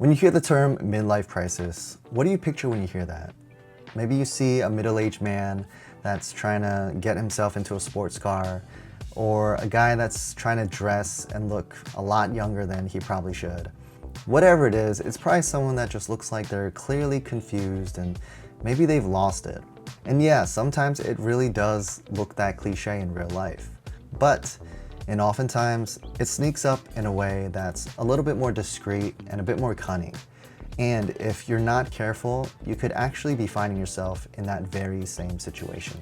When you hear the term midlife crisis, what do you picture when you hear that? Maybe you see a middle-aged man that's trying to get himself into a sports car, or a guy that's trying to dress and look a lot younger than he probably should. Whatever it is, it's probably someone that just looks like they're clearly confused and maybe they've lost it. And yeah, sometimes it really does look that cliche in real life. And oftentimes, it sneaks up in a way that's a little bit more discreet and a bit more cunning. And if you're not careful, you could actually be finding yourself in that very same situation.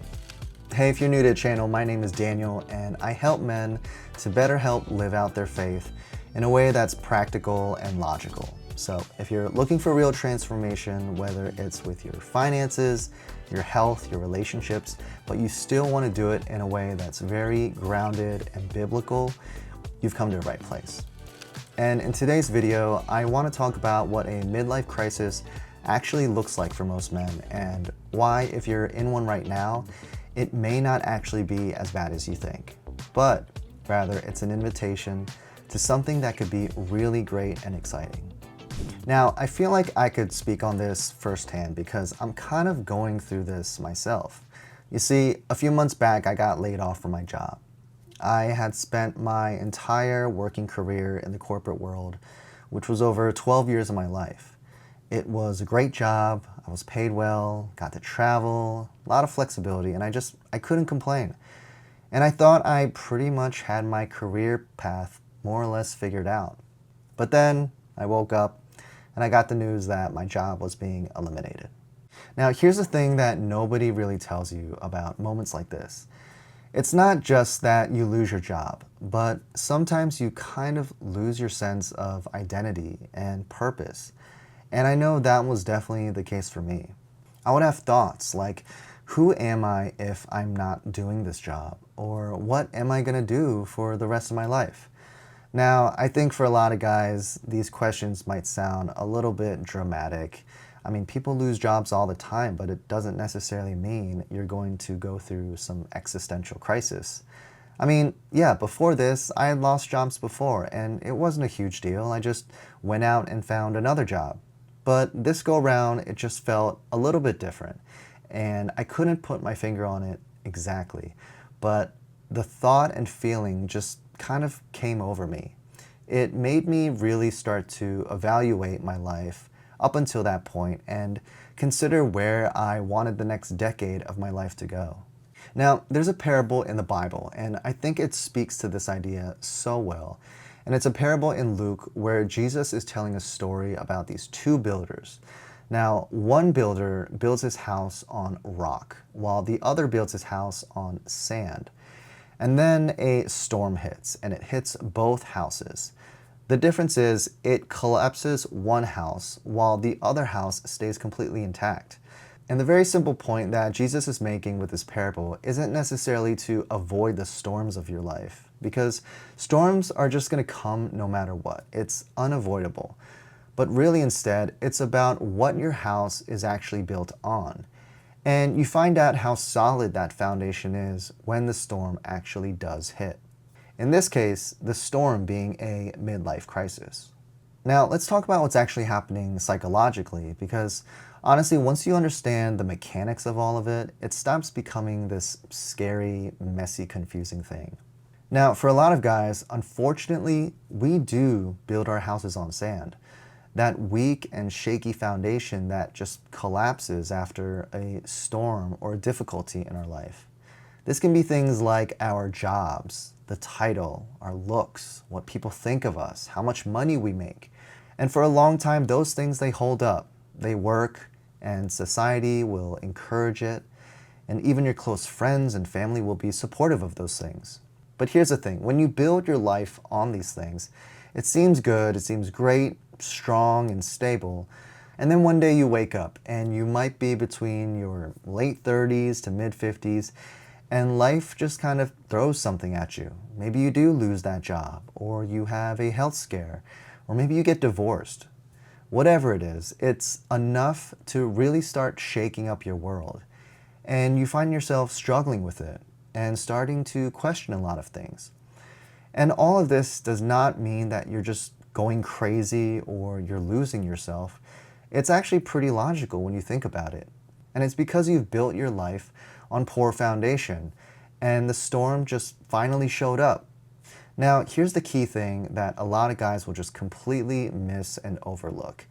Hey, if you're new to the channel, my name is Daniel, and I help men to better help live out their faith in a way that's practical and logical. So if you're looking for real transformation, whether it's with your finances, your health, your relationships, but you still want to do it in a way that's very grounded and biblical, you've come to the right place. And in today's video, I want to talk about what a midlife crisis actually looks like for most men, and why, if you're in one right now, it may not actually be as bad as you think, but rather it's an invitation to something that could be really great and exciting. Now, I feel like I could speak on this firsthand because I'm kind of going through this myself. You see, a few months back, I got laid off from my job. I had spent my entire working career in the corporate world, which was over 12 years of my life. It was a great job, I was paid well, got to travel, a lot of flexibility, and I couldn't complain. And I thought I pretty much had my career path more or less figured out. But then I woke up and I got the news that my job was being eliminated. Now, here's the thing that nobody really tells you about moments like this. It's not just that you lose your job, but sometimes you kind of lose your sense of identity and purpose. And I know that was definitely the case for me. I would have thoughts like, who am I if I'm not doing this job? Or what am I gonna do for the rest of my life? Now, I think for a lot of guys, these questions might sound a little bit dramatic. I mean, people lose jobs all the time, but it doesn't necessarily mean you're going to go through some existential crisis. I mean, yeah, before this, I had lost jobs before, and it wasn't a huge deal. I just went out and found another job. But this go around, it just felt a little bit different, and I couldn't put my finger on it exactly. But the thought and feeling just kind of came over me. It made me really start to evaluate my life up until that point and consider where I wanted the next decade of my life to go. Now, there's a parable in the Bible, and I think it speaks to this idea so well. And it's a parable in Luke where Jesus is telling a story about these two builders. Now, one builder builds his house on rock, while the other builds his house on sand. And then a storm hits, and it hits both houses. The difference is it collapses one house while the other house stays completely intact. And the very simple point that Jesus is making with this parable isn't necessarily to avoid the storms of your life, because storms are just going to come no matter what. It's unavoidable. But really instead, it's about what your house is actually built on. And you find out how solid that foundation is when the storm actually does hit. In this case, the storm being a midlife crisis. Now, let's talk about what's actually happening psychologically, because honestly, once you understand the mechanics of all of it, it stops becoming this scary, messy, confusing thing. Now, for a lot of guys, unfortunately, we do build our houses on sand. That weak and shaky foundation that just collapses after a storm or difficulty in our life. This can be things like our jobs, the title, our looks, what people think of us, how much money we make. And for a long time, those things, they hold up. They work, and society will encourage it, and even your close friends and family will be supportive of those things. But here's the thing, when you build your life on these things, it seems good, it seems great, strong and stable, and then one day you wake up and you might be between your late 30s to mid 50s, and life just kind of throws something at you. Maybe you do lose that job, or you have a health scare, or maybe you get divorced. Whatever it is, it's enough to really start shaking up your world, and you find yourself struggling with it and starting to question a lot of things. And all of this does not mean that you're just going crazy or you're losing yourself, it's actually pretty logical when you think about it. And it's because you've built your life on poor foundation and the storm just finally showed up. Now, here's the key thing that a lot of guys will just completely miss and overlook.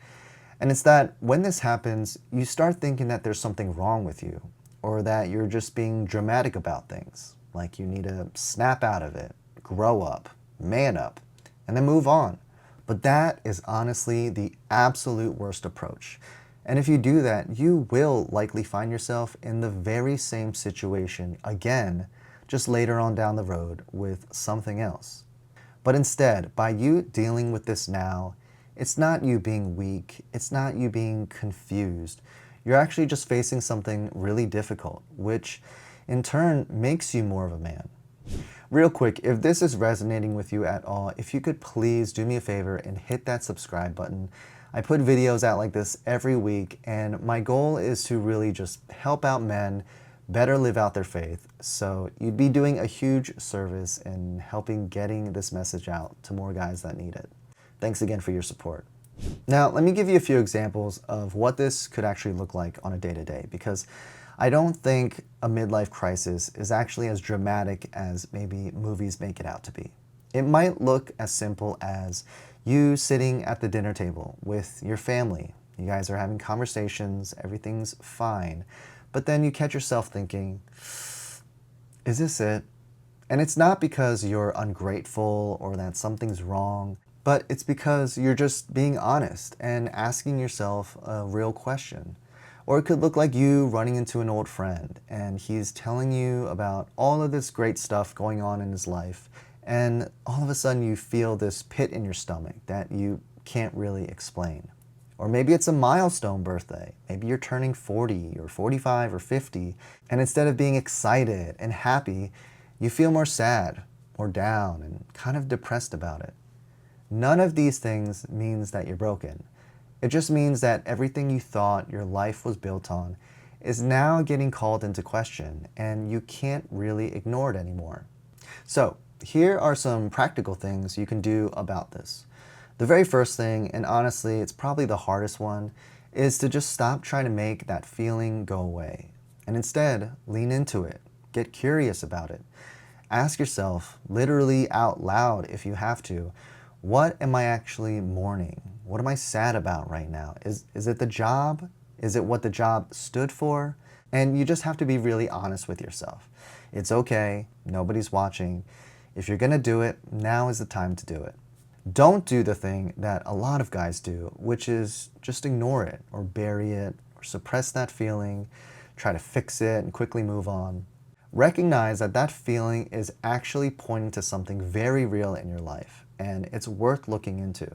And it's that when this happens, you start thinking that there's something wrong with you, or that you're just being dramatic about things, like you need to snap out of it, grow up, man up, and then move on. But that is honestly the absolute worst approach. And if you do that, you will likely find yourself in the very same situation again, just later on down the road with something else. But instead, by you dealing with this now, it's not you being weak, it's not you being confused. You're actually just facing something really difficult, which in turn makes you more of a man. Real quick, if this is resonating with you at all, if you could please do me a favor and hit that subscribe button. I put videos out like this every week, and my goal is to really just help out men better live out their faith. So you'd be doing a huge service in helping getting this message out to more guys that need it. Thanks again for your support. Now, let me give you a few examples of what this could actually look like on a day-to-day, because I don't think a midlife crisis is actually as dramatic as maybe movies make it out to be. It might look as simple as you sitting at the dinner table with your family. You guys are having conversations, everything's fine, but then you catch yourself thinking, is this it? And it's not because you're ungrateful or that something's wrong, but it's because you're just being honest and asking yourself a real question. Or it could look like you running into an old friend and he's telling you about all of this great stuff going on in his life, and all of a sudden you feel this pit in your stomach that you can't really explain. Or maybe it's a milestone birthday. Maybe you're turning 40 or 45 or 50, and instead of being excited and happy, you feel more sad or down and kind of depressed about it. None of these things means that you're broken. It just means that everything you thought your life was built on is now getting called into question, and you can't really ignore it anymore. So here are some practical things you can do about this. The very first thing, and honestly it's probably the hardest one, is to just stop trying to make that feeling go away, and instead lean into it. Get curious about it. Ask yourself, literally out loud if you have to, what am I actually mourning? What am I sad about right now? Is it the job? Is it what the job stood for? And you just have to be really honest with yourself. It's okay, nobody's watching. If you're gonna do it, now is the time to do it. Don't do the thing that a lot of guys do, which is just ignore it or bury it or suppress that feeling, try to fix it and quickly move on. Recognize that that feeling is actually pointing to something very real in your life, and it's worth looking into.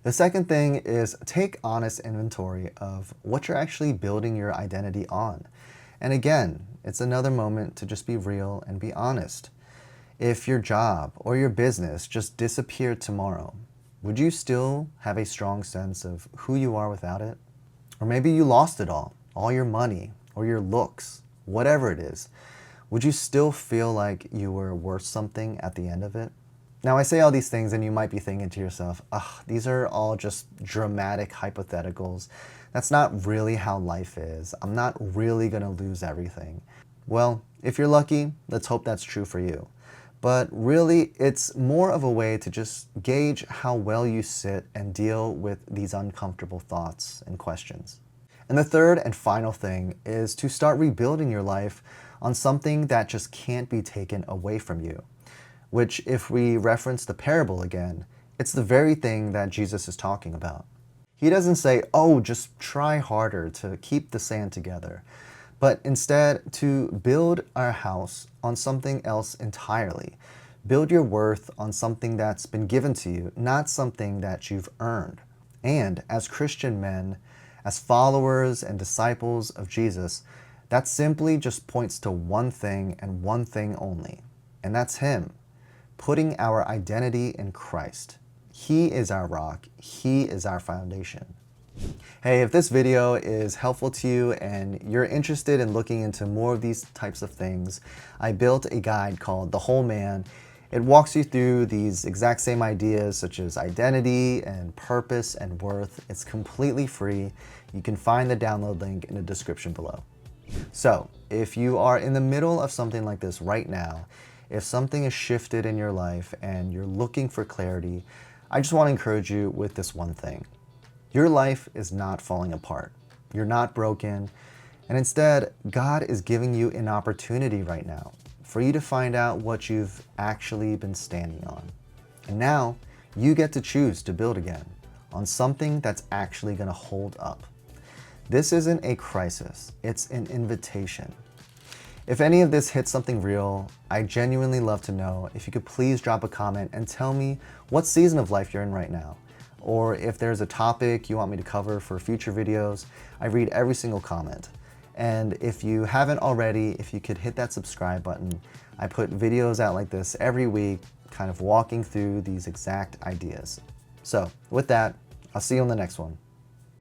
The second thing is take honest inventory of what you're actually building your identity on. And again, it's another moment to just be real and be honest. If your job or your business just disappeared tomorrow, would you still have a strong sense of who you are without it? Or maybe you lost it all your money or your looks, whatever it is. Would you still feel like you were worth something at the end of it? Now, I say all these things and you might be thinking to yourself, these are all just dramatic hypotheticals. That's not really how life is. I'm not really gonna lose everything. Well, if you're lucky, let's hope that's true for you. But really, it's more of a way to just gauge how well you sit and deal with these uncomfortable thoughts and questions. And the third and final thing is to start rebuilding your life on something that just can't be taken away from you. Which, if we reference the parable again, it's the very thing that Jesus is talking about. He doesn't say, just try harder to keep the sand together, but instead to build our house on something else entirely. Build your worth on something that's been given to you, not something that you've earned. And as Christian men, as followers and disciples of Jesus, that simply just points to one thing and one thing only, and that's Him. Putting our identity in Christ. He is our rock. He is our foundation. Hey, if this video is helpful to you and you're interested in looking into more of these types of things, I built a guide called The Whole Man. It walks you through these exact same ideas such as identity and purpose and worth. It's completely free. You can find the download link in the description below. So, if you are in the middle of something like this right now, if something has shifted in your life and you're looking for clarity, I just want to encourage you with this one thing. Your life is not falling apart. You're not broken. And instead, God is giving you an opportunity right now for you to find out what you've actually been standing on. And now, you get to choose to build again on something that's actually going to hold up. This isn't a crisis, it's an invitation. If any of this hits something real, I genuinely love to know if you could please drop a comment and tell me what season of life you're in right now. Or if there's a topic you want me to cover for future videos, I read every single comment. And if you haven't already, if you could hit that subscribe button. I put videos out like this every week, kind of walking through these exact ideas. So with that, I'll see you on the next one.